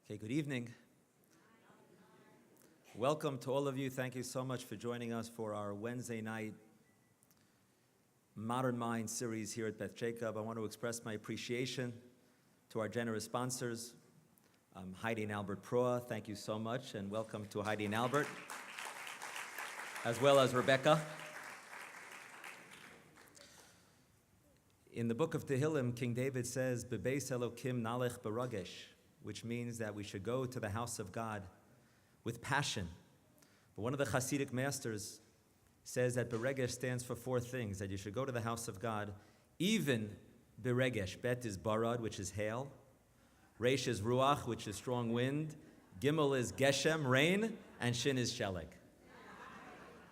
Okay, good evening. Welcome to all of you. Thank you so much for joining us for our Wednesday night Modern Mind series here at Beth Jacob. I want to express my appreciation to our generous sponsors, Heidi and Albert Proa. Thank you so much, and welcome to Heidi and Albert, as well as Rebecca. In the book of Tehillim, King David says, "Bebeis Elokim nalech baragesh," which means that we should go to the house of God with passion. But one of the Hasidic masters says that beregesh stands for four things, that you should go to the house of God, even beregesh. Bet is barad, which is hail. Resh is ruach, which is strong wind. Gimel is geshem, rain. And shin is sheleg.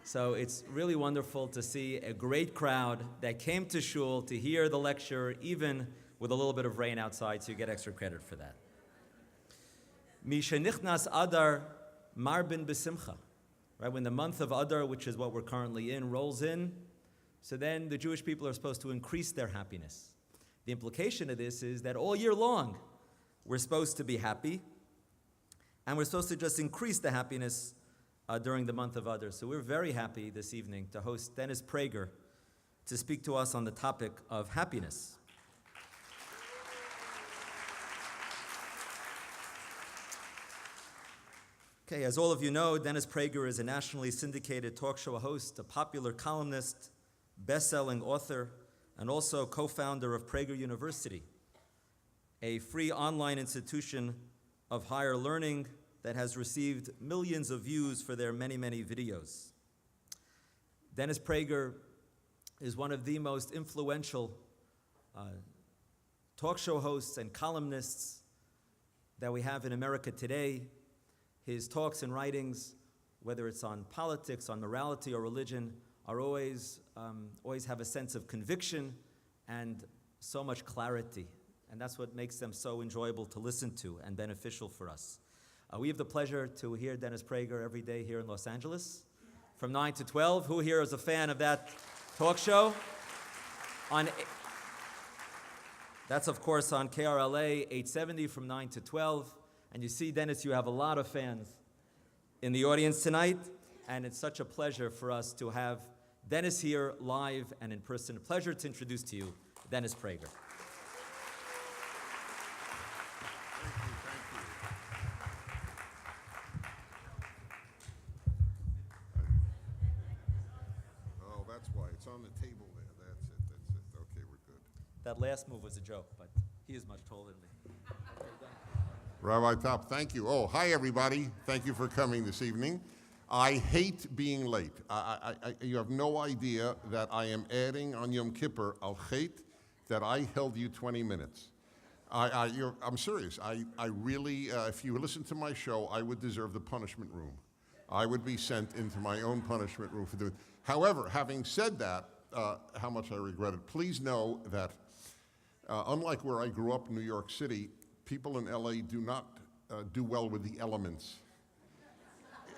So it's really wonderful to see a great crowd that came to shul to hear the lecture, even with a little bit of rain outside, so you get extra credit for that. Mishenichnas Adar marbin besimcha. Right, when the month of Adar, which is what we're currently in, rolls in, so then the Jewish people are supposed to increase their happiness. The implication of this is that all year long, we're supposed to be happy, and we're supposed to just increase the happiness during the month of Adar. So we're very happy this evening to host Dennis Prager to speak to us on the topic of happiness. Okay, as all of you know, Dennis Prager is a nationally syndicated talk show host, a popular columnist, best-selling author, and also co-founder of Prager University, a free online institution of higher learning that has received millions of views for their many, many videos. Dennis Prager is one of the most influential talk show hosts and columnists that we have in America today. His talks and writings, whether it's on politics, on morality, or religion, are always have a sense of conviction and so much clarity. And that's what makes them so enjoyable to listen to and beneficial for us. We have the pleasure to hear Dennis Prager every day here in Los Angeles from 9 to 12. Who here is a fan of that talk show? That's, of course, on KRLA 870 from 9 to 12. And you see, Dennis, you have a lot of fans in the audience tonight, and it's such a pleasure for us to have Dennis here live and in person. A pleasure to introduce to you Dennis Prager. Thank you. Oh, that's why. It's on the table there. That's it. Okay, we're good. That last move was a joke, but he is much taller than me. Rabbi Top, thank you. Oh, hi, everybody. Thank you for coming this evening. I hate being late. You have no idea that I am adding on Yom Kippur al Chet that I held you 20 minutes. I'm serious. I really, if you listen to my show, I would deserve the punishment room. I would be sent into my own punishment room for doing it. However, having said that, how much I regret it, please know that unlike where I grew up in New York City, people in LA do not do well with the elements.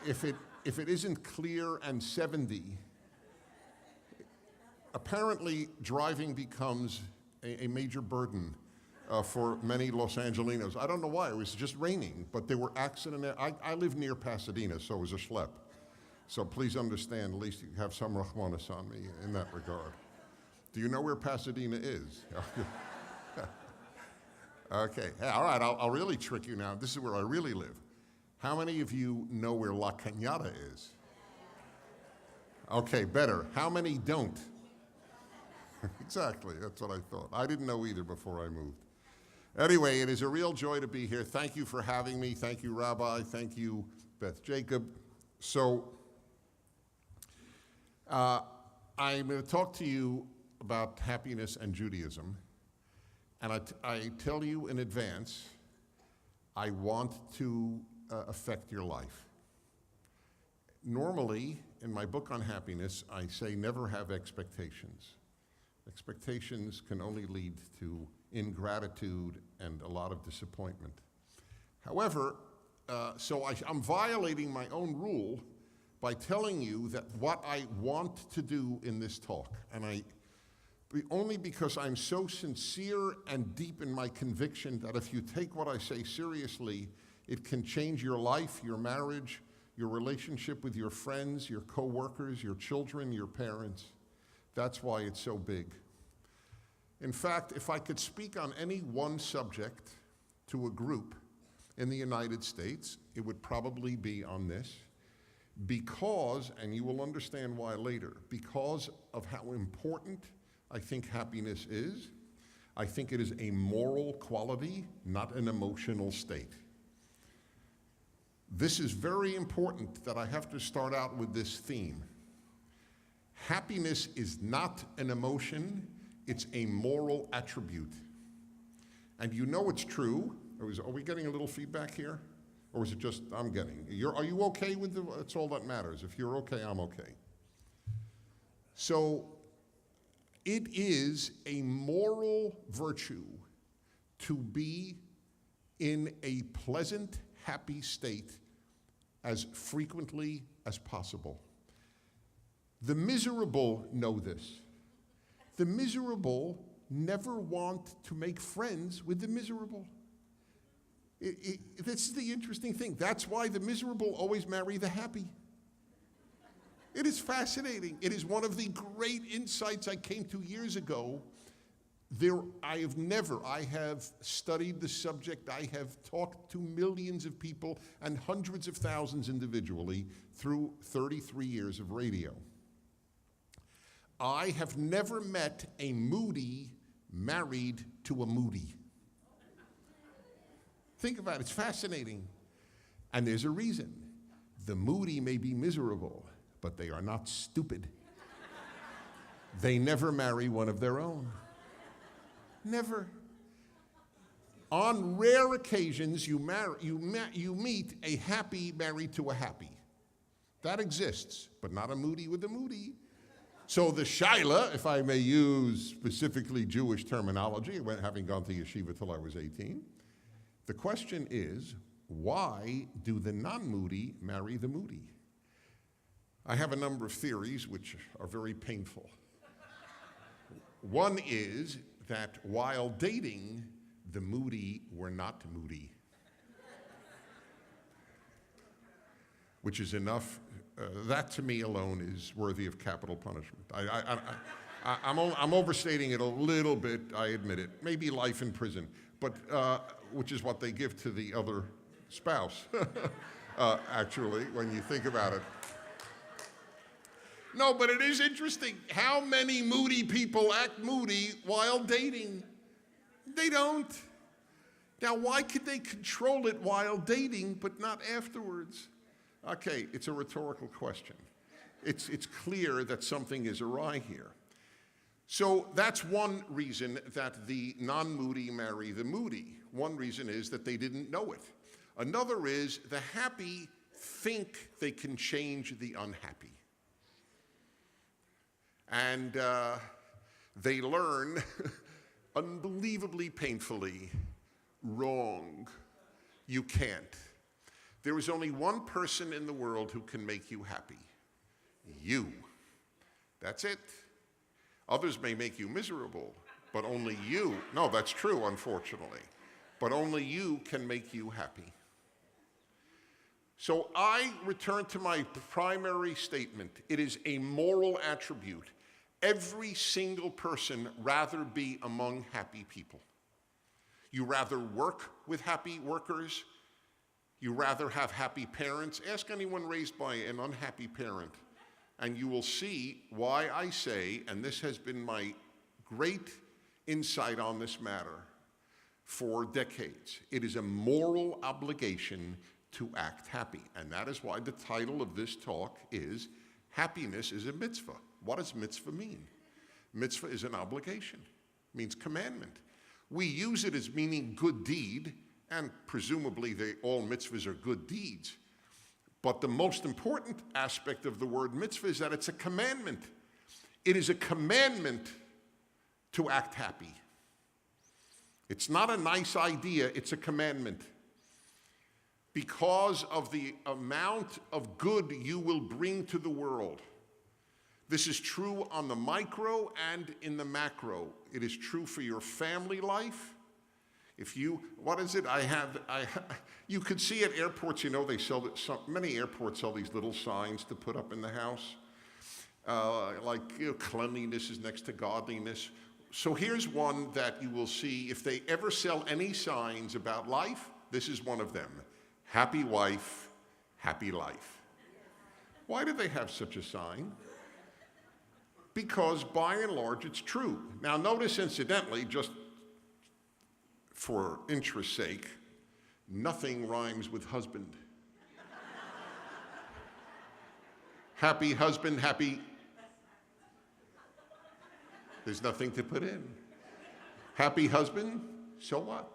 If it isn't clear and 70, apparently driving becomes a major burden for many Los Angelinos. I don't know why, it was just raining, but there were accidents. I live near Pasadena, so it was a schlep. So please understand, at least you have some rachmanis on me in that regard. Do you know where Pasadena is? Okay, all right, I'll really trick you now. This is where I really live. How many of you know where La Cañada is? Okay, better. How many don't? Exactly, that's what I thought. I didn't know either before I moved. Anyway, it is a real joy to be here. Thank you for having me. Thank you, Rabbi. Thank you, Beth Jacob. So, I'm going to talk to you about happiness and Judaism. And I tell you in advance, I want to affect your life. Normally, in my book on happiness, I say never have expectations. Expectations can only lead to ingratitude and a lot of disappointment. However, I'm violating my own rule by telling you that what I want to do in this talk, and only because I'm so sincere and deep in my conviction that if you take what I say seriously, It can change your life, your marriage, your relationship with your friends, your coworkers, your children, your parents. That's why it's so big. In fact, if I could speak on any one subject to a group in the United States, it would probably be on this. Because, and you will understand why later, because of how important I think happiness is, I think it is a moral quality, not an emotional state. This is very important that I have to start out with this theme. Happiness is not an emotion, it's a moral attribute. And you know it's true. Are we getting a little feedback here? Or is it just I'm getting? Are you okay with that's all that matters. If you're okay, I'm okay. So it is a moral virtue to be in a pleasant, happy state as frequently as possible. The miserable know this. The miserable never want to make friends with the miserable. This is the interesting thing. That's why the miserable always marry the happy. It is fascinating. It is one of the great insights I came to years ago. I have studied the subject. I have talked to millions of people and hundreds of thousands individually through 33 years of radio. I have never met a moody married to a moody. Think about it, it's fascinating. And there's a reason. The moody may be miserable, but they are not stupid. They never marry one of their own. Never. On rare occasions, you meet a happy married to a happy. That exists, but not a moody with a moody. So the shaila, if I may use specifically Jewish terminology, having gone to yeshiva till I was 18, the question is, why do the non-moody marry the moody? I have a number of theories which are very painful. One is that while dating, the moody were not moody, which is enough. That to me alone is worthy of capital punishment. I'm overstating it a little bit, I admit it. Maybe life in prison, but which is what they give to the other spouse, actually, when you think about it. No, but it is interesting. How many moody people act moody while dating? They don't. Now, why could they control it while dating, but not afterwards? Okay, it's a rhetorical question. It's clear that something is awry here. So that's one reason that the non-moody marry the moody. One reason is that they didn't know it. Another is the happy think they can change the unhappy. And they learn unbelievably painfully, wrong. You can't. There is only one person in the world who can make you happy. You. That's it. Others may make you miserable, but only you. No, that's true, unfortunately. But only you can make you happy. So I return to my primary statement. It is a moral attribute. Every single person rather be among happy people. You rather work with happy workers. You rather have happy parents. Ask anyone raised by an unhappy parent, and you will see why I say, and this has been my great insight on this matter for decades, it is a moral obligation to act happy. And that is why the title of this talk is Happiness is a Mitzvah. What does mitzvah mean? Mitzvah is an obligation. It means commandment. We use it as meaning good deed, and presumably all mitzvahs are good deeds. But the most important aspect of the word mitzvah is that it's a commandment. It is a commandment to act happy. It's not a nice idea, it's a commandment. Because of the amount of good you will bring to the world. This is true on the micro and in the macro. It is true for your family life. What is it? You could see at airports, they sell, many airports sell these little signs to put up in the house. Cleanliness is next to godliness. So here's one that you will see if they ever sell any signs about life. This is one of them. Happy wife, happy life. Why do they have such a sign? Because by and large it's true. Now notice incidentally, just for interest's sake, nothing rhymes with husband. Happy husband, happy. There's nothing to put in. Happy husband, so what?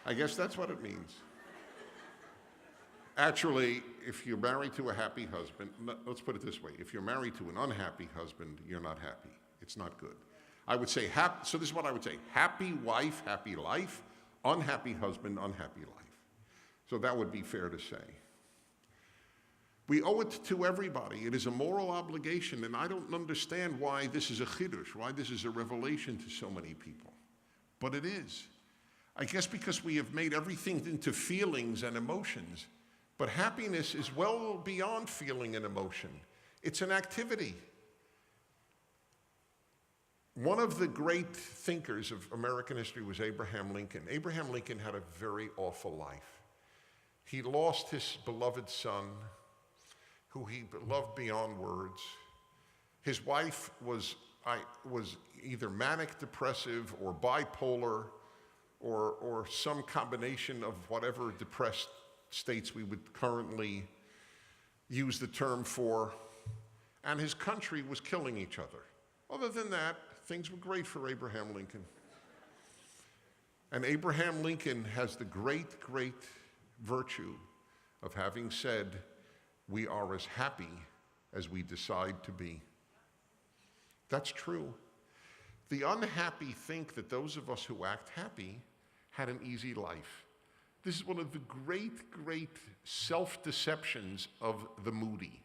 I guess that's what it means. Actually, if you're married to a happy husband, let's put it this way. If you're married to an unhappy husband, you're not happy. It's not good. I would say, so this is what I would say. Happy wife, happy life. Unhappy husband, unhappy life. So that would be fair to say. We owe it to everybody. It is a moral obligation, and I don't understand why this is a chidush, why this is a revelation to so many people. But it is. I guess because we have made everything into feelings and emotions. But happiness is well beyond feeling and emotion. It's an activity. One of the great thinkers of American history was Abraham Lincoln. Abraham Lincoln had a very awful life. He lost his beloved son, who he loved beyond words. His wife was either manic depressive or bipolar or some combination of whatever depressed states we would currently use the term for, and his country was killing each other. Other than that, things were great for Abraham Lincoln. And Abraham Lincoln has the great, great virtue of having said, we are as happy as we decide to be. That's true. The unhappy think that those of us who act happy had an easy life. This is one of the great, great self-deceptions of the moody.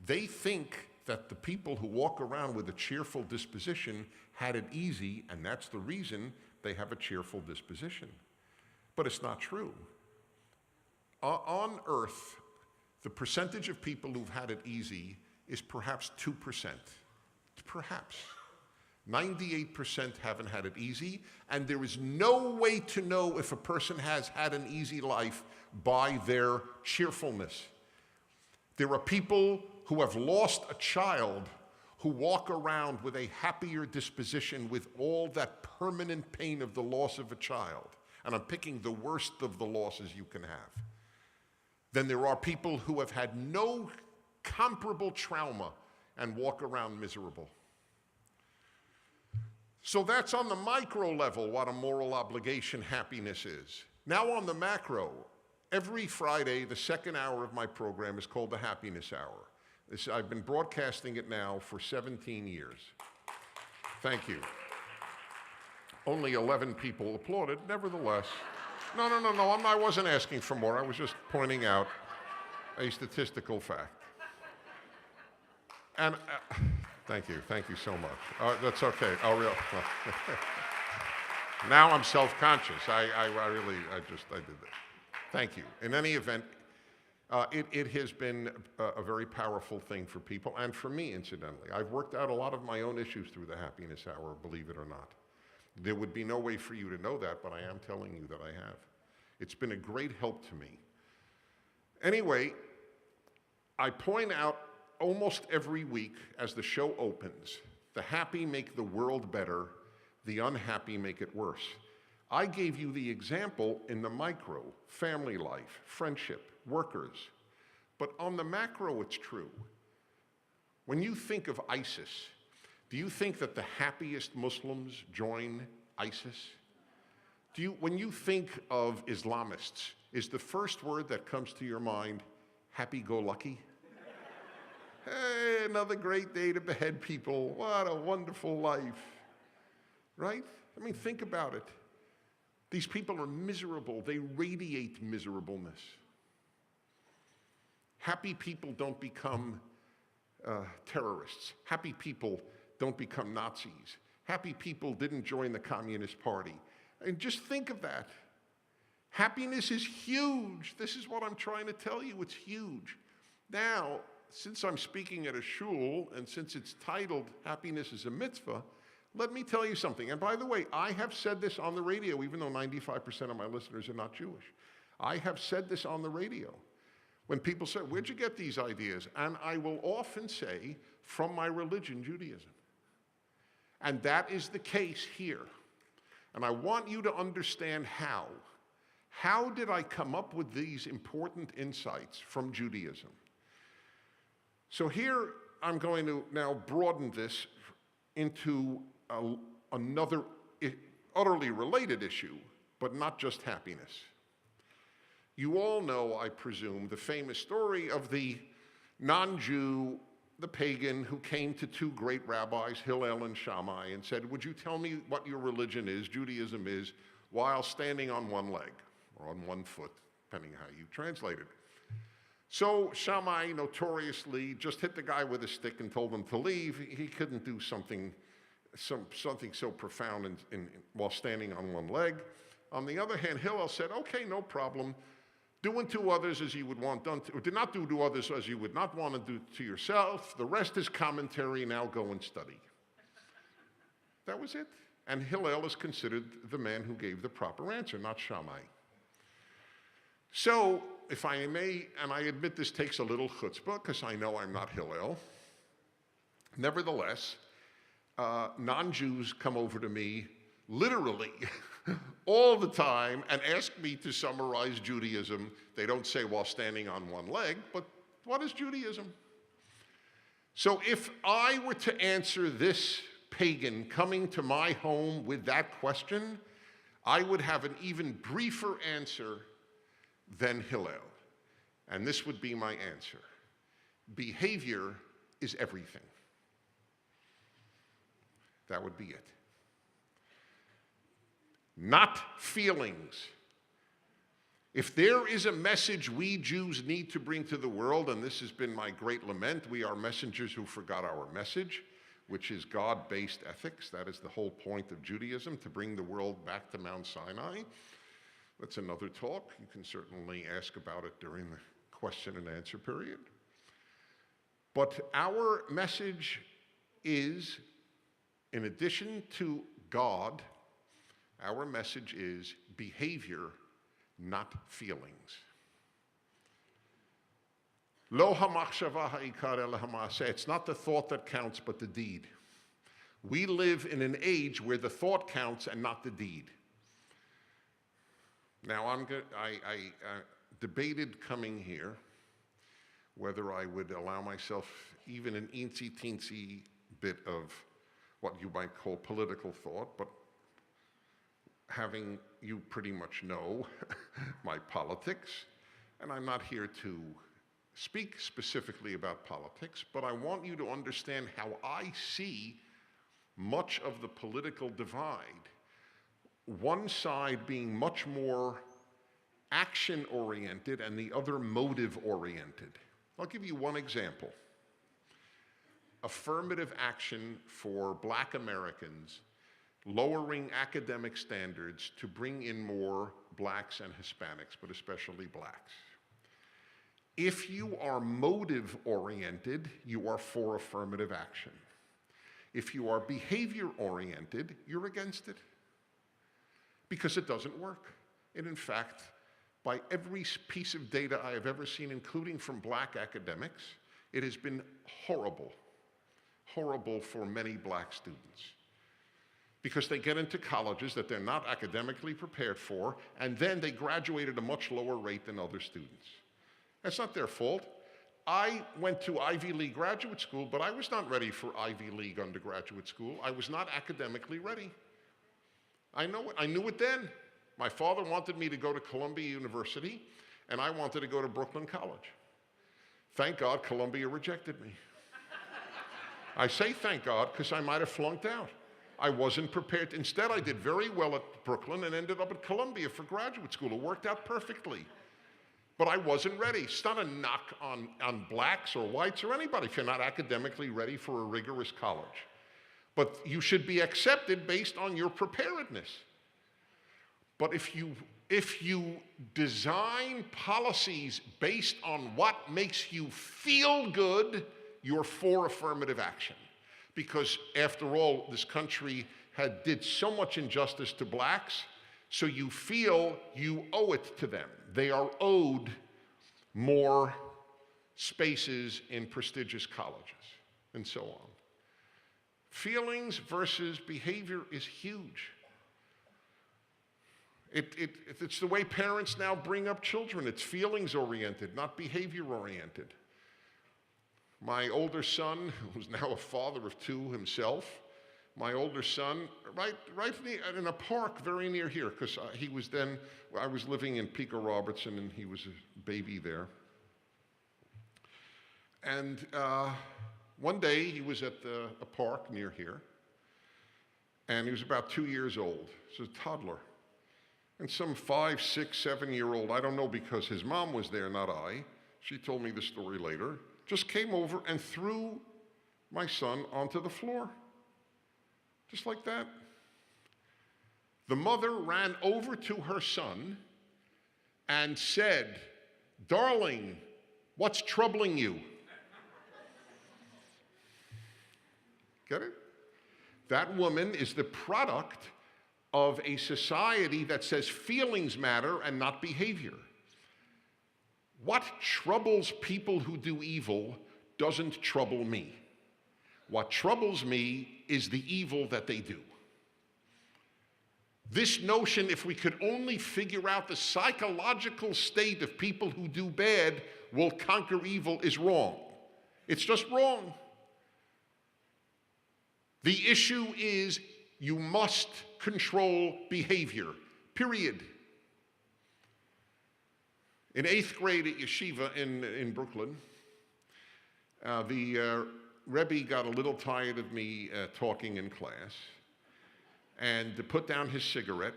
They think that the people who walk around with a cheerful disposition had it easy, and that's the reason they have a cheerful disposition. But it's not true. On earth, the percentage of people who've had it easy is perhaps 2%. Perhaps. 98% haven't had it easy, and there is no way to know if a person has had an easy life by their cheerfulness. There are people who have lost a child who walk around with a happier disposition with all that permanent pain of the loss of a child. And I'm picking the worst of the losses you can have. Then there are people who have had no comparable trauma and walk around miserable. So that's on the micro level what a moral obligation happiness is. Now on the macro, every Friday, the second hour of my program is called the Happiness Hour. I've been broadcasting it now for 17 years. Thank you. Only 11 people applauded, nevertheless. No, I wasn't asking for more. I was just pointing out a statistical fact. And thank you so much. That's okay. Now I'm self-conscious. I did that. Thank you. In any event, it has been a very powerful thing for people, and for me, incidentally. I've worked out a lot of my own issues through the Happiness Hour, believe it or not. There would be no way for you to know that, but I am telling you that I have. It's been a great help to me. Anyway, I point out almost every week as the show opens, the happy make the world better, the unhappy make it worse. I gave you the example in the micro, family life, friendship, workers. But on the macro, it's true. When you think of ISIS, do you think that the happiest Muslims join ISIS? When you think of Islamists, is the first word that comes to your mind happy-go-lucky? Hey, another great day to behead people. What a wonderful life. Right? I mean, think about it. These people are miserable. They radiate miserableness. Happy people don't become terrorists. Happy people don't become Nazis. Happy people didn't join the Communist Party. And just think of that. Happiness is huge. This is what I'm trying to tell you. It's huge. Now, since I'm speaking at a shul, and since it's titled Happiness is a Mitzvah, let me tell you something. And by the way, I have said this on the radio, even though 95% of my listeners are not Jewish. I have said this on the radio. When people say, where'd you get these ideas? And I will often say, from my religion, Judaism. And that is the case here. And I want you to understand how. How did I come up with these important insights from Judaism? So here I'm going to now broaden this into another utterly related issue, but not just happiness. You all know, I presume, the famous story of the non-Jew, the pagan, who came to two great rabbis, Hillel and Shammai, and said, would you tell me what your religion is, Judaism is, while standing on one leg, or on one foot, depending how you translate it. So Shammai notoriously just hit the guy with a stick and told him to leave. He couldn't do something so profound while standing on one leg. On the other hand, Hillel said, okay, no problem. Do unto others as you would want done to, or did not do to others as you would not want to do to yourself. The rest is commentary, now go and study. That was it. And Hillel is considered the man who gave the proper answer, not Shammai. So, if I may, and I admit this takes a little chutzpah, because I know I'm not Hillel. Nevertheless, non-Jews come over to me, literally, all the time, and ask me to summarize Judaism. They don't say while standing on one leg, but what is Judaism? So if I were to answer this pagan coming to my home with that question, I would have an even briefer answer than Hillel. And this would be my answer. Behavior is everything. That would be it. Not feelings. If there is a message we Jews need to bring to the world, and this has been my great lament, we are messengers who forgot our message, which is God-based ethics. That is the whole point of Judaism, to bring the world back to Mount Sinai. That's another talk. You can certainly ask about it during the question and answer period. But our message is, in addition to God, our message is behavior, not feelings. Lo hamachshava ha'ikar ela ha'maaseh. It's not the thought that counts, but the deed. We live in an age where the thought counts and not the deed. Now, I debated coming here whether I would allow myself even an eensy-teensy bit of what you might call political thought, but having you pretty much know my politics, and I'm not here to speak specifically about politics, but I want you to understand how I see much of the political divide. One side being much more action-oriented and the other motive-oriented. I'll give you one example. Affirmative action for Black Americans, lowering academic standards to bring in more Blacks and Hispanics, but especially Blacks. If you are motive-oriented, you are for affirmative action. If you are behavior-oriented, you're against it. Because it doesn't work. And in fact, by every piece of data I have ever seen, including from Black academics, it has been horrible. Horrible for many Black students. Because they get into colleges that they're not academically prepared for, and then they graduate at a much lower rate than other students. That's not their fault. I went to Ivy League graduate school, but I was not ready for Ivy League undergraduate school. I was not academically ready. I knew it then. My father wanted me to go to Columbia University, and I wanted to go to Brooklyn College. Thank God Columbia rejected me. I say thank God because I might have flunked out. I wasn't prepared. Instead, I did very well at Brooklyn and ended up at Columbia for graduate school. It worked out perfectly. But I wasn't ready. It's not a knock on blacks or whites or anybody if you're not academically ready for a rigorous college. But you should be accepted based on your preparedness. But if you design policies based on what makes you feel good, you're for affirmative action. Because after all, this country did so much injustice to blacks, so you feel you owe it to them. They are owed more spaces in prestigious colleges, and so on. Feelings versus behavior is huge. It's the way parents now bring up children. It's feelings-oriented, not behavior-oriented. My older son, who's now a father of two himself, my older son, right in a park very near here, because I was living in Pico Robertson, and he was a baby there. And one day, he was at a park near here, and he was about 2 years old. He was a toddler. And some 5, 6, 7-year-old, I don't know because his mom was there, not I, she told me the story later, just came over and threw my son onto the floor. Just like that. The mother ran over to her son and said, "Darling, what's troubling you?" Get it? That woman is the product of a society that says feelings matter and not behavior. What troubles people who do evil doesn't trouble me. What troubles me is the evil that they do. This notion, if we could only figure out the psychological state of people who do bad will conquer evil, is wrong. It's just wrong. The issue is you must control behavior, period. In 8th grade at yeshiva in Brooklyn, the Rebbe got a little tired of me talking in class and put down his cigarette.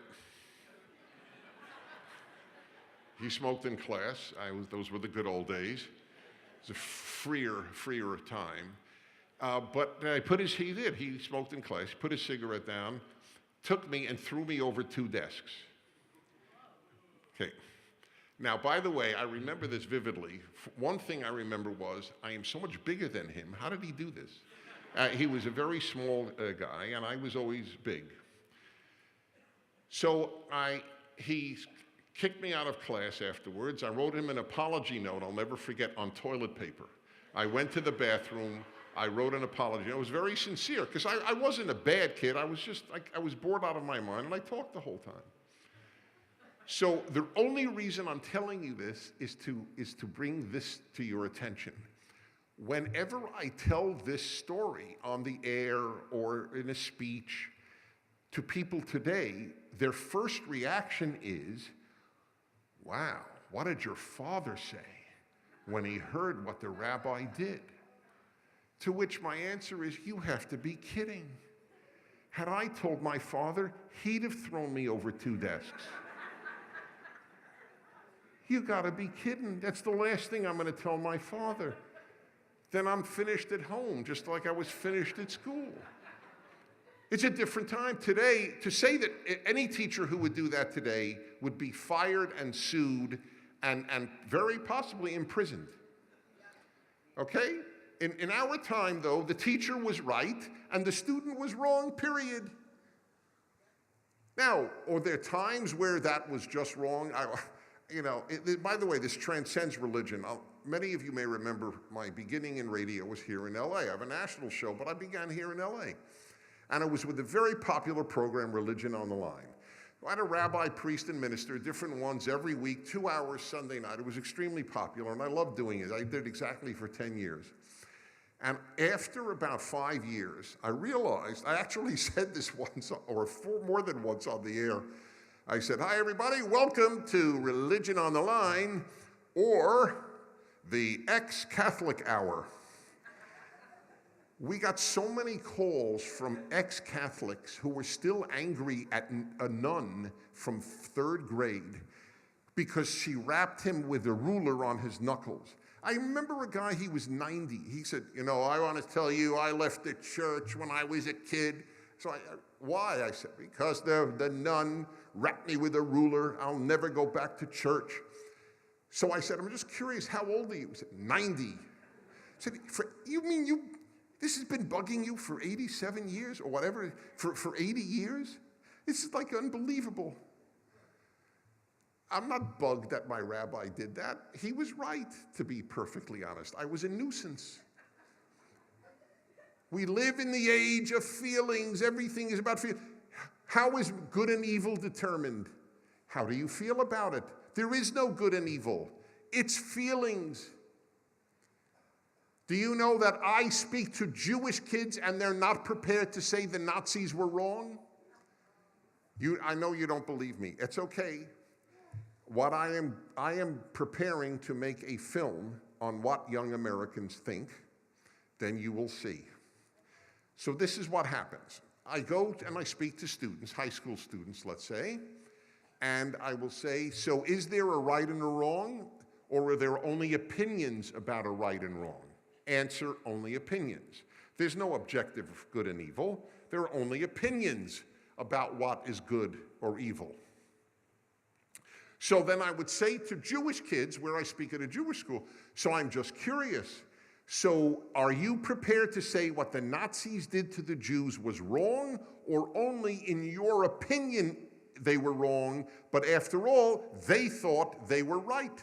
He smoked in class. Those were the good old days. It was a freer time. But he smoked in class, put his cigarette down, took me and threw me over 2 desks. Okay. Now, by the way, I remember this vividly. One thing I remember was, I am so much bigger than him. How did he do this? He was a very small guy, and I was always big. So he kicked me out of class afterwards. I wrote him an apology note, I'll never forget, on toilet paper. I went to the bathroom. I wrote an apology. It was very sincere, because I wasn't a bad kid. I was bored out of my mind, and I talked the whole time. So the only reason I'm telling you this is to bring this to your attention. Whenever I tell this story on the air or in a speech to people today, their first reaction is, "Wow, what did your father say when he heard what the rabbi did?" To which my answer is, you have to be kidding. Had I told my father, he'd have thrown me over 2 desks. You gotta be kidding. That's the last thing I'm gonna tell my father. Then I'm finished at home, just like I was finished at school. It's a different time today. To say that any teacher who would do that today would be fired and sued and very possibly imprisoned. Okay? In our time, though, the teacher was right and the student was wrong, period. Now, are there times where that was just wrong? By the way, this transcends religion. Many of you may remember my beginning in radio was here in LA. I have a national show, but I began here in LA. And it was with a very popular program, Religion on the Line. I had a rabbi, priest, and minister, different ones every week, 2 hours Sunday night. It was extremely popular, and I loved doing it. I did it exactly for 10 years. And after about 5 years, I realized, I actually said this once, or more than once on the air. I said, "Hi, everybody, welcome to Religion on the Line, or the ex-Catholic Hour." We got so many calls from ex-Catholics who were still angry at a nun from 3rd grade because she rapped him with a ruler on his knuckles. I remember a guy, he was 90. He said, I want to tell you, I left the church when I was a kid. So why? I said, because the nun rapped me with a ruler. I'll never go back to church. So I said, I'm just curious, how old are you? He said, 90. I said, this has been bugging you for 87 years or whatever, for 80 years? This is like unbelievable. I'm not bugged that my rabbi did that. He was right, to be perfectly honest. I was a nuisance. We live in the age of feelings. Everything is about feelings. How is good and evil determined? How do you feel about it? There is no good and evil. It's feelings. Do you know that I speak to Jewish kids and they're not prepared to say the Nazis were wrong? I know you don't believe me. It's okay. What I am preparing to make a film on what young Americans think, then you will see. So this is what happens. I go and I speak to students, high school students, let's say, and I will say, so is there a right and a wrong, or are there only opinions about a right and wrong? Answer, only opinions. There's no objective good and evil. There are only opinions about what is good or evil. So then I would say to Jewish kids, where I speak at a Jewish school, so I'm just curious. So are you prepared to say what the Nazis did to the Jews was wrong, or only in your opinion they were wrong, but after all, they thought they were right?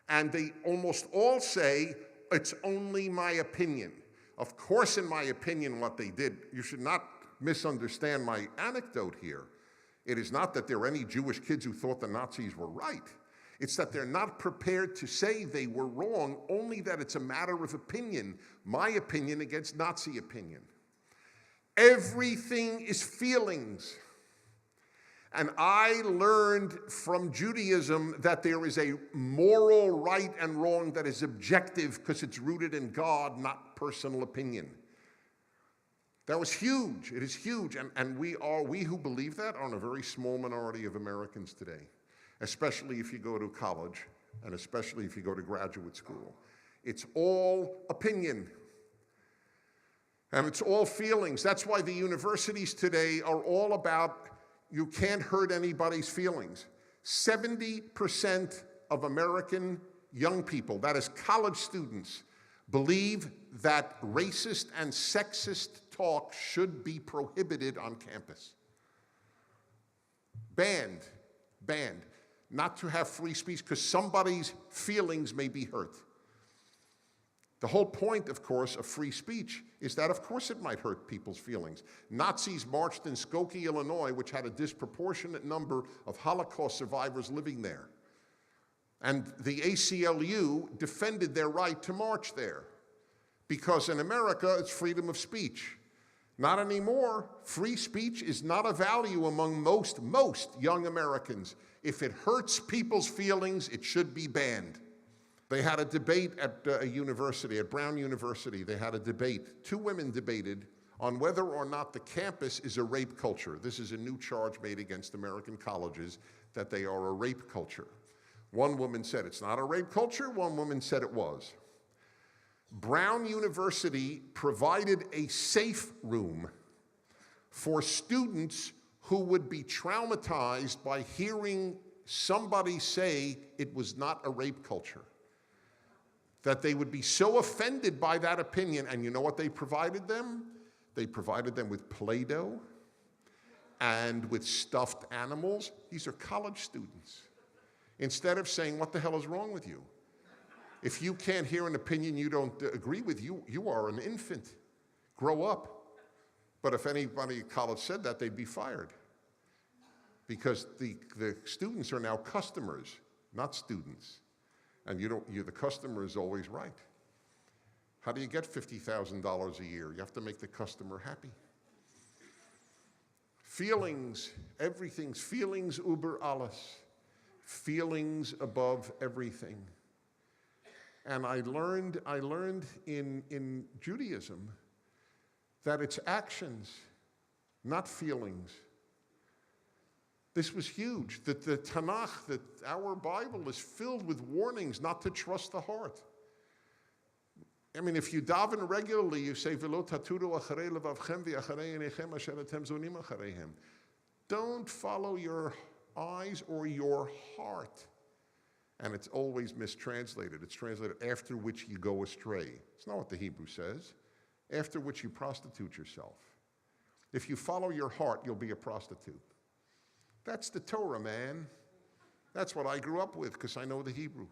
And they almost all say, it's only my opinion. Of course, in my opinion, what they did, you should not misunderstand my anecdote here. It is not that there are any Jewish kids who thought the Nazis were right. It's that they're not prepared to say they were wrong, only that it's a matter of opinion. My opinion against Nazi opinion. Everything is feelings. And I learned from Judaism that there is a moral right and wrong that is objective because it's rooted in God, not personal opinion. That was huge. It is huge. And we who believe that are in a very small minority of Americans today, especially if you go to college and especially if you go to graduate school. It's all opinion. And it's all feelings. That's why the universities today are all about you can't hurt anybody's feelings. 70% of American young people, that is college students, believe that racist and sexist talk should be prohibited on campus. Banned. Not to have free speech because somebody's feelings may be hurt. The whole point, of course, of free speech is that, of course, it might hurt people's feelings. Nazis marched in Skokie, Illinois, which had a disproportionate number of Holocaust survivors living there. And the ACLU defended their right to march there because in America, it's freedom of speech. Not anymore. Free speech is not a value among most young Americans. If it hurts people's feelings, it should be banned. They had a debate at a university, at Brown University. They had a debate. Two women debated on whether or not the campus is a rape culture. This is a new charge made against American colleges, that they are a rape culture. One woman said it's not a rape culture. One woman said it was. Brown University provided a safe room for students who would be traumatized by hearing somebody say it was not a rape culture. That they would be so offended by that opinion. And you know what they provided them? They provided them with Play-Doh and with stuffed animals. These are college students. Instead of saying, what the hell is wrong with you? If you can't hear an opinion you don't agree with, you are an infant. Grow up. But if anybody at college said that, they'd be fired. Because the students are now customers, not students. And the customer is always right. How do you get $50,000 a year? You have to make the customer happy. Feelings, everything's feelings über alles. Feelings above everything. And I learned in Judaism that it's actions, not feelings. This was huge, that the Tanakh, that our Bible is filled with warnings not to trust the heart. I mean, if you daven regularly, you say, "V'lo taturu acharei levavchem v'acharei einechem asher atem zonim achareihem." Don't follow your eyes or your heart. And it's always mistranslated. It's translated, after which you go astray. It's not what the Hebrew says. After which you prostitute yourself. If you follow your heart, you'll be a prostitute. That's the Torah, man. That's what I grew up with, because I know the Hebrew.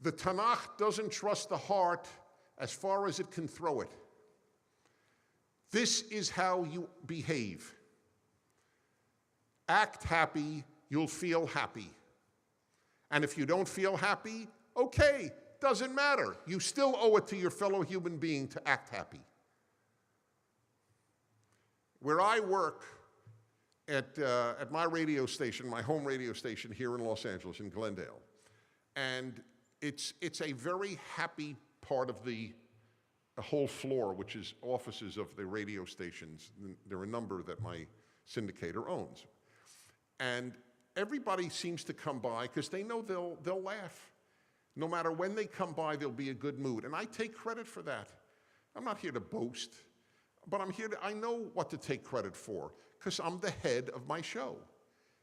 The Tanakh doesn't trust the heart as far as it can throw it. This is how you behave. Act happy, you'll feel happy. And if you don't feel happy, okay, doesn't matter. You still owe it to your fellow human being to act happy. Where I work at my radio station, my home radio station here in Los Angeles, in Glendale, and it's a very happy part of the whole floor, which is offices of the radio stations. There are a number that my syndicator owns. And everybody seems to come by because they know they'll laugh. No matter when they come by, there'll be a good mood. And I take credit for that. I'm not here to boast, but I know what to take credit for because I'm the head of my show.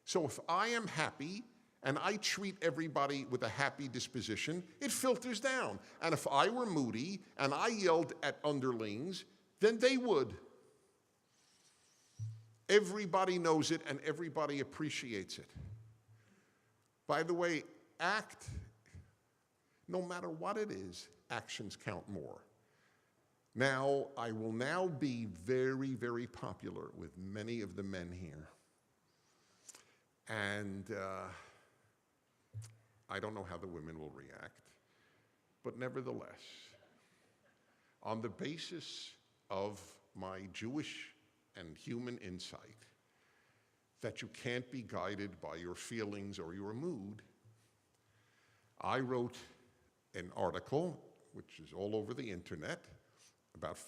So if I am happy and I treat everybody with a happy disposition, it filters down. And if I were moody and I yelled at underlings, then they would. Everybody knows it and everybody appreciates it. By the way, no matter what it is, actions count more. Now, I will now be very, very popular with many of the men here. And I don't know how the women will react, but nevertheless, on the basis of my Jewish and human insight, that you can't be guided by your feelings or your mood, I wrote an article, which is all over the internet, about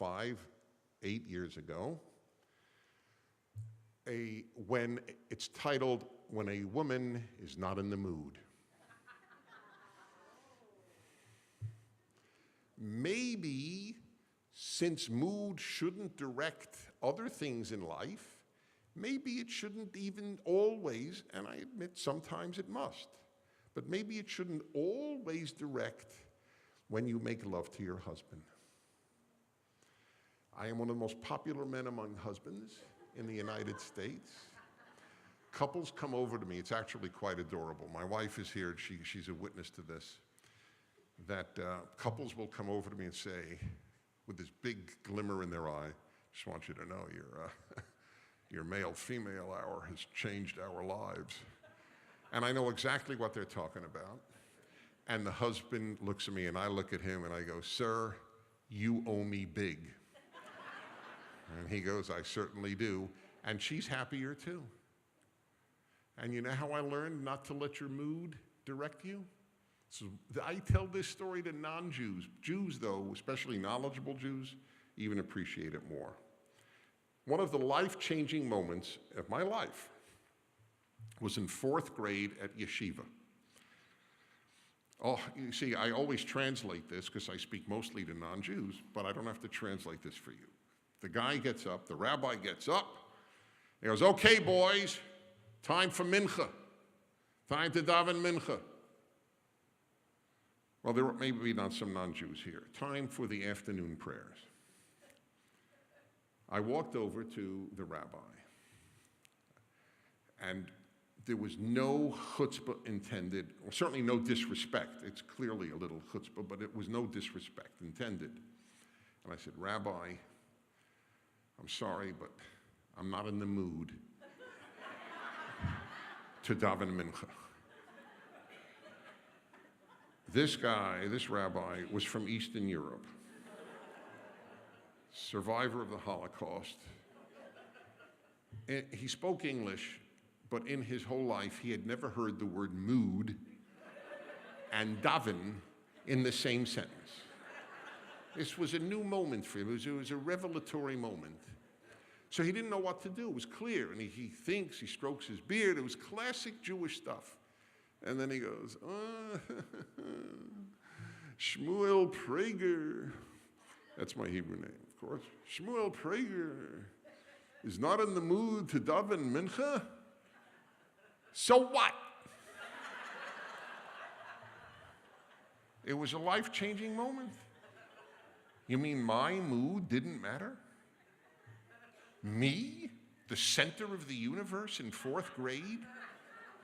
8 years ago, when it's titled, "When a Woman is Not in the Mood." Maybe, since mood shouldn't direct other things in life, maybe it shouldn't even always, and I admit sometimes it must, but maybe it shouldn't always direct when you make love to your husband. I am one of the most popular men among husbands in the United States. Couples come over to me, it's actually quite adorable. My wife is here, she's a witness to this, that couples will come over to me and say, with this big glimmer in their eye, "Just want you to know your male-female hour has changed our lives." And I know exactly what they're talking about. And the husband looks at me and I look at him and I go, "Sir, you owe me big." And he goes, "I certainly do." And she's happier too. And you know how I learned not to let your mood direct you? So I tell this story to non-Jews. Jews, though, especially knowledgeable Jews, even appreciate it more. One of the life-changing moments of my life was in 4th grade at yeshiva. Oh, you see, I always translate this because I speak mostly to non-Jews, but I don't have to translate this for you. The guy gets up, the rabbi gets up, he goes, "Okay, boys, time for mincha. Time to daven mincha." Well, there may be not some non-Jews here. Time for the afternoon prayers. I walked over to the rabbi, and there was no chutzpah intended, or certainly no disrespect. It's clearly a little chutzpah, but it was no disrespect intended. And I said, "Rabbi, I'm sorry, but I'm not in the mood to daven mincha." This rabbi, was from Eastern Europe, survivor of the Holocaust. And he spoke English, but in his whole life, he had never heard the word mood and daven in the same sentence. This was a new moment for him. It was a revelatory moment. So he didn't know what to do. It was clear. And he thinks, he strokes his beard. It was classic Jewish stuff. And then he goes, Shmuel Prager, that's my Hebrew name, of course. Shmuel Prager is not in the mood to daven mincha. So what? It was a life-changing moment. You mean my mood didn't matter? Me, the center of the universe in 4th grade?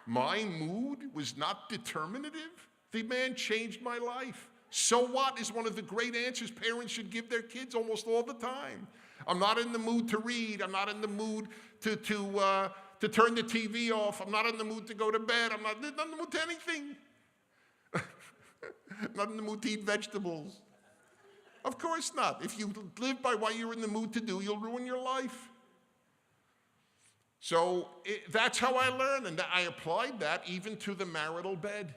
My mood was not determinative? The man changed my life. So what is one of the great answers parents should give their kids almost all the time. I'm not in the mood to read. I'm not in the mood to turn the TV off. I'm not in the mood to go to bed. I'm not in the mood to anything. Not in the mood to eat vegetables. Of course not. If you live by what you're in the mood to do, you'll ruin your life. So that's how I learned, and I applied that even to the marital bed.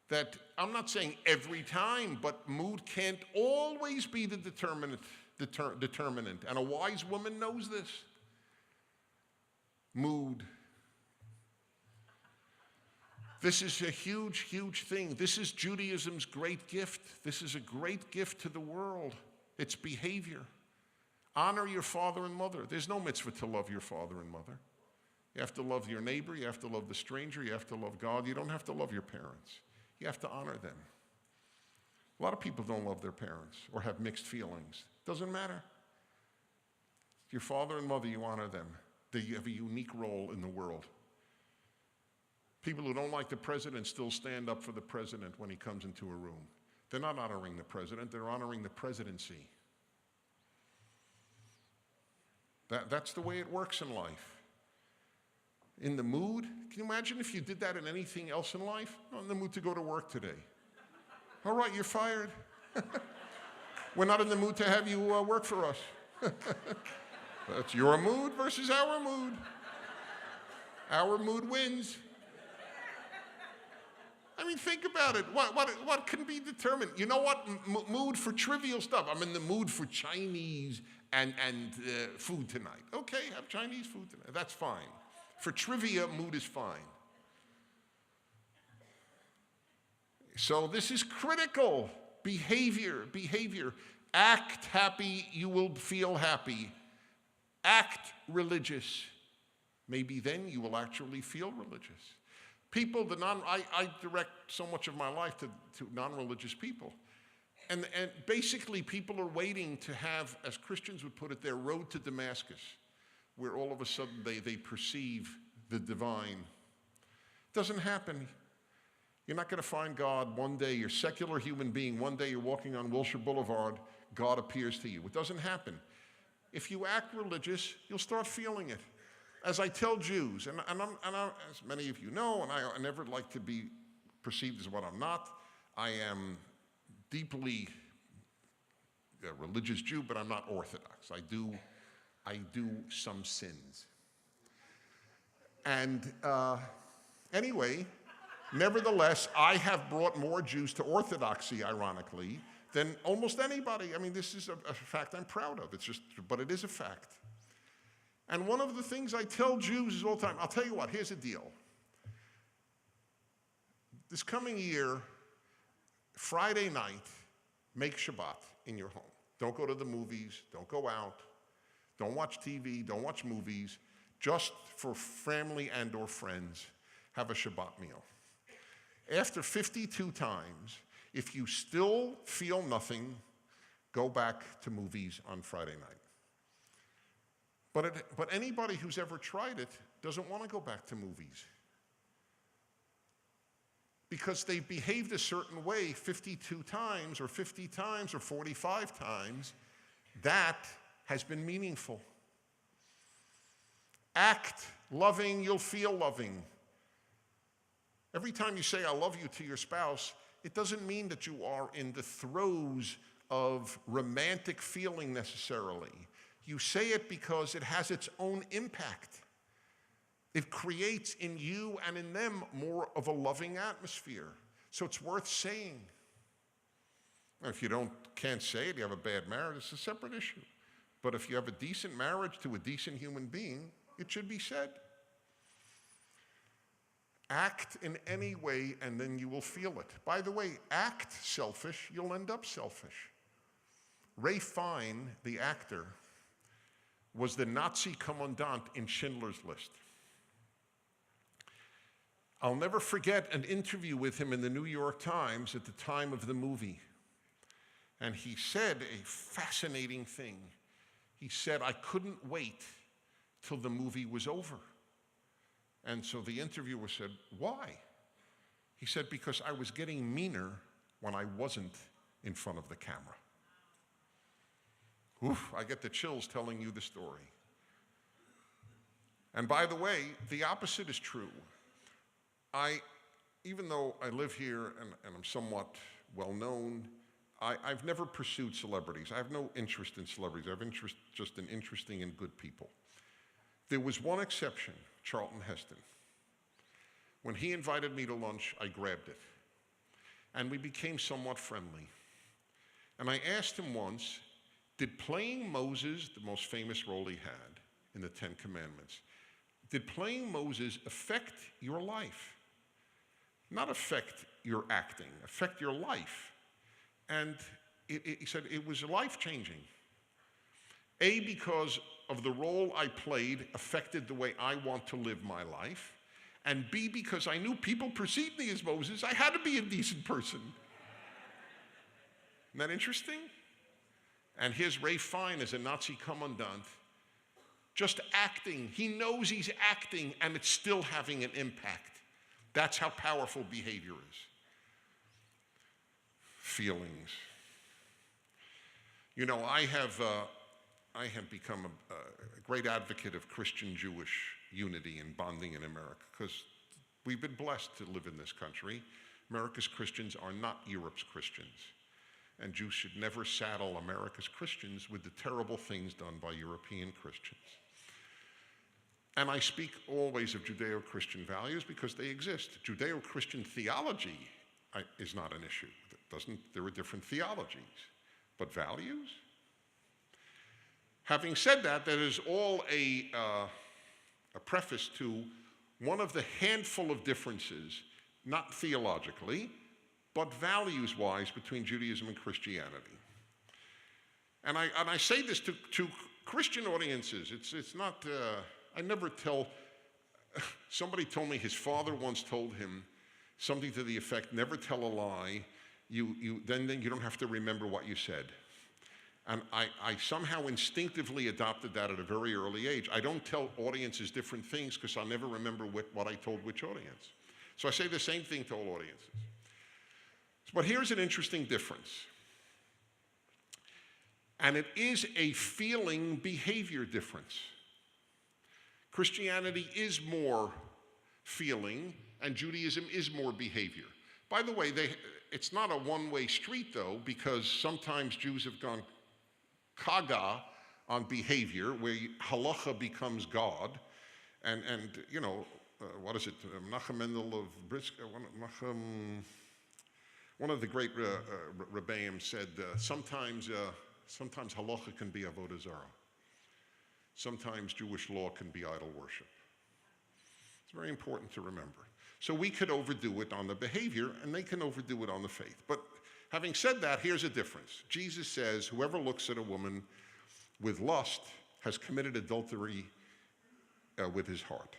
That I'm not saying every time, but mood can't always be the determinant, and a wise woman knows this. Mood. This is a huge, huge thing. This is Judaism's great gift. This is a great gift to the world. It's behavior. Honor your father and mother. There's no mitzvah to love your father and mother. You have to love your neighbor. You have to love the stranger. You have to love God. You don't have to love your parents. You have to honor them. A lot of people don't love their parents or have mixed feelings. Doesn't matter. Your father and mother, you honor them. They have a unique role in the world. People who don't like the president still stand up for the president when he comes into a room. They're not honoring the president, they're honoring the presidency. That's the way it works in life. In the mood, can you imagine if you did that in anything else in life? Not in the mood to go to work today. All right, you're fired. We're not in the mood to have you work for us. That's your mood versus our mood. Our mood wins. I mean, think about it. What can be determined? You know what? Mood for trivial stuff. I'm in the mood for Chinese and food tonight. Okay, have Chinese food tonight. That's fine. For trivia, mood is fine. So this is critical. Behavior. Act happy, you will feel happy. Act religious. Maybe then you will actually feel religious. People, I direct so much of my life to non-religious people. And basically people are waiting to have, as Christians would put it, their road to Damascus, where all of a sudden they perceive the divine. It doesn't happen. You're not going to find God one day. You're a secular human being. One day you're walking on Wilshire Boulevard, God appears to you. It doesn't happen. If you act religious, you'll start feeling it. As I tell Jews, and I'm, as many of you know, and I never like to be perceived as what I'm not, I am deeply a religious Jew, but I'm not Orthodox. I do some sins. And anyway, nevertheless, I have brought more Jews to Orthodoxy, ironically, than almost anybody. I mean, this is a fact I'm proud of. But it is a fact. And one of the things I tell Jews is all the time, I'll tell you what, here's the deal. This coming year, Friday night, make Shabbat in your home. Don't go to the movies, don't go out, don't watch TV, don't watch movies. Just for family and or friends, have a Shabbat meal. After 52 times, if you still feel nothing, go back to movies on Friday night. But anybody who's ever tried it doesn't want to go back to movies. Because they've behaved a certain way 52 times or 50 times or 45 times, that has been meaningful. Act loving, you'll feel loving. Every time you say, I love you to your spouse, it doesn't mean that you are in the throes of romantic feeling necessarily. You say it because it has its own impact. It creates in you and in them more of a loving atmosphere. So it's worth saying. If you can't say it, you have a bad marriage, it's a separate issue. But if you have a decent marriage to a decent human being, it should be said. Act in any way and then you will feel it. By the way, act selfish, you'll end up selfish. Ray Fine, the actor, was the Nazi commandant in Schindler's List. I'll never forget an interview with him in the New York Times at the time of the movie. And he said a fascinating thing. He said, I couldn't wait till the movie was over. And so the interviewer said, why? He said, because I was getting meaner when I wasn't in front of the camera. Oof, I get the chills telling you the story. And by the way, the opposite is true. Even though I live here and I'm somewhat well known, I've never pursued celebrities. I have no interest in celebrities. I have interest just in interesting and good people. There was one exception, Charlton Heston. When he invited me to lunch, I grabbed it. And we became somewhat friendly. And I asked him once, did playing Moses, the most famous role he had in the Ten Commandments, did playing Moses affect your life? Not affect your acting, affect your life. And he said it was life-changing. A, because of the role I played affected the way I want to live my life. And B, because I knew people perceived me as Moses, I had to be a decent person. Isn't that interesting? And here's Ray Fine as a Nazi commandant, just acting. He knows he's acting and it's still having an impact. That's how powerful behavior is. Feelings. You know, I have become a great advocate of Christian-Jewish unity and bonding in America because we've been blessed to live in this country. America's Christians are not Europe's Christians. And Jews should never saddle America's Christians with the terrible things done by European Christians. And I speak always of Judeo-Christian values because they exist. Judeo-Christian theology is not an issue. There are different theologies, but values? Having said that, that is all a preface to one of the handful of differences, not theologically, but values-wise between Judaism and Christianity. And I say this to Christian audiences. It's not, I never tell, somebody told me his father once told him something to the effect, never tell a lie, then you don't have to remember what you said. And I somehow instinctively adopted that at a very early age. I don't tell audiences different things because I'll never remember what I told which audience. So I say the same thing to all audiences. But here's an interesting difference. And it is a feeling behavior difference. Christianity is more feeling and Judaism is more behavior. By the way, it's not a one-way street though, because sometimes Jews have gone kaga on behavior, where halacha becomes God, and you know, what is it? Menachem Mendel of Brisk, one of the great Rebbeim said, sometimes halacha can be avodah zarah. Sometimes Jewish law can be idol worship. It's very important to remember. So we could overdo it on the behavior, and they can overdo it on the faith. But having said that, here's a difference. Jesus says, whoever looks at a woman with lust has committed adultery with his heart.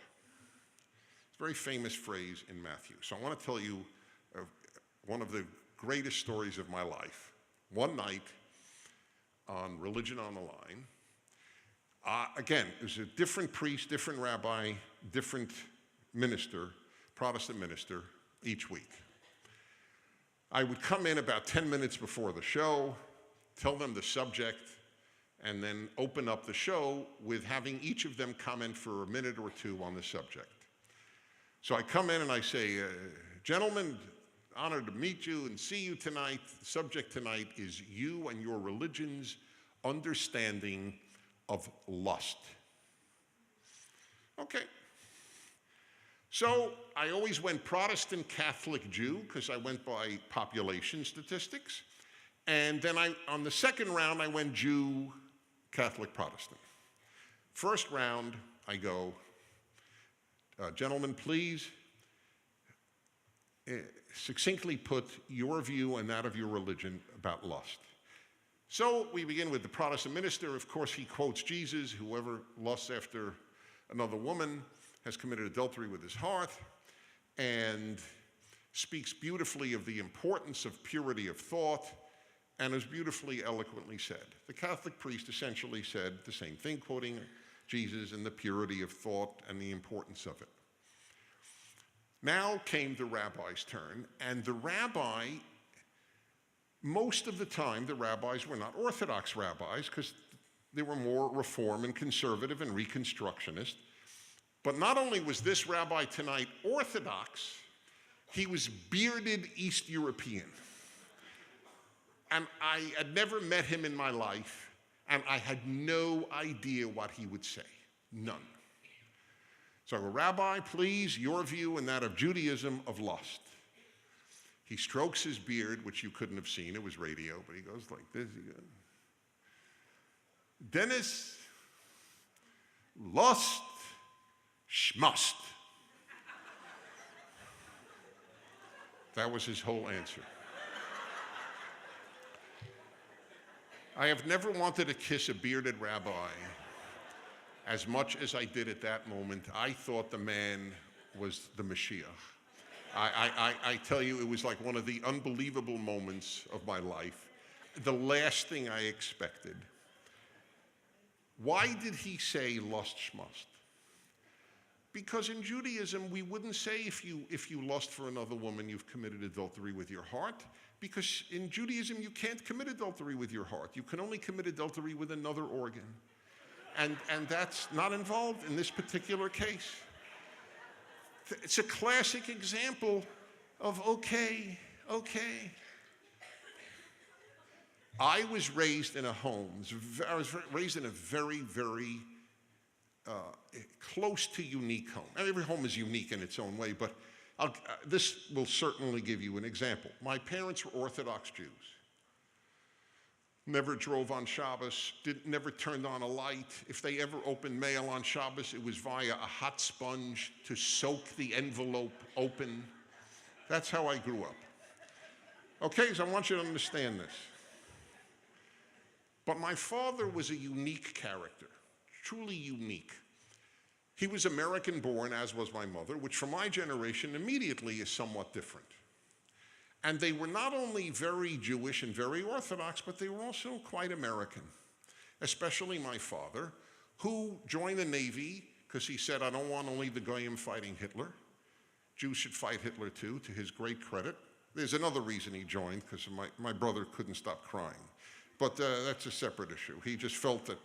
It's a very famous phrase in Matthew. So I want to tell you one of the greatest stories of my life. One night on Religion on the Line, again, it was a different priest, different rabbi, different minister, Protestant minister, each week. I would come in about 10 minutes before the show, tell them the subject, and then open up the show with having each of them comment for a minute or two on the subject. So I come in and I say, gentlemen, honored to meet you and see you tonight. The subject tonight is you and your religion's understanding of lust. Okay. So I always went Protestant Catholic Jew because I went by population statistics. And then on the second round, I went Jew, Catholic, Protestant. First round, I go, gentlemen, please succinctly put your view and that of your religion about lust. So we begin with the Protestant minister. Of course, he quotes Jesus: whoever lusts after another woman has committed adultery with his heart, and speaks beautifully of the importance of purity of thought, and is beautifully, eloquently said. The Catholic priest essentially said the same thing, quoting Jesus and the purity of thought and the importance of it. Now came the rabbi's turn, and the rabbi, most of the time, the rabbis were not Orthodox rabbis, because they were more Reform and conservative and Reconstructionist. But not only was this rabbi tonight Orthodox, he was bearded East European. And I had never met him in my life, and I had no idea what he would say. None. So, Rabbi, please, your view and that of Judaism of lust. He strokes his beard, which you couldn't have seen, it was radio, but he goes like this. He goes, Dennis, lust, schmust. That was his whole answer. I have never wanted to kiss a bearded rabbi as much as I did at that moment. I thought the man was the Mashiach. I tell you, it was like one of the unbelievable moments of my life. The last thing I expected. Why did he say lust schmust? Because in Judaism, we wouldn't say if you lust for another woman, you've committed adultery with your heart. Because in Judaism, you can't commit adultery with your heart. You can only commit adultery with another organ. And that's not involved in this particular case. It's a classic example of okay. I was raised in a home, I was raised in a very, very close to unique home. Every home is unique in its own way, but this will certainly give you an example. My parents were Orthodox Jews. Never drove on Shabbos, never turned on a light. If they ever opened mail on Shabbos, it was via a hot sponge to soak the envelope open. That's how I grew up. Okay, so I want you to understand this. But my father was a unique character, truly unique. He was American-born, as was my mother, which for my generation immediately is somewhat different. And they were not only very Jewish and very Orthodox, but they were also quite American, especially my father, who joined the Navy because he said, I don't want only the Goyim fighting Hitler. Jews should fight Hitler too, to his great credit. There's another reason he joined, because my brother couldn't stop crying. But that's a separate issue. He just felt that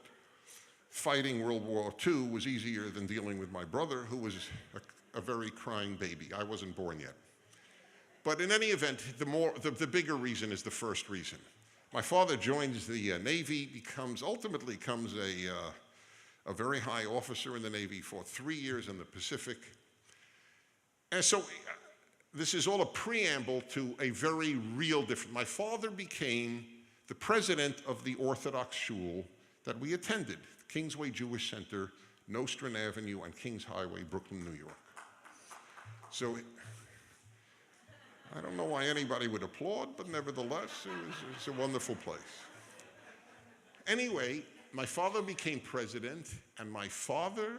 fighting World War II was easier than dealing with my brother, who was a very crying baby. I wasn't born yet. But in any event, the bigger reason is the first reason. My father joins the Navy, ultimately becomes a very high officer in the Navy for 3 years in the Pacific. And so this is all a preamble to a very real difference. My father became the president of the Orthodox shul that we attended, Kingsway Jewish Center, Nostrand Avenue on Kings Highway, Brooklyn, New York. So I don't know why anybody would applaud, but nevertheless, it's a wonderful place. Anyway, my father became president, and my father,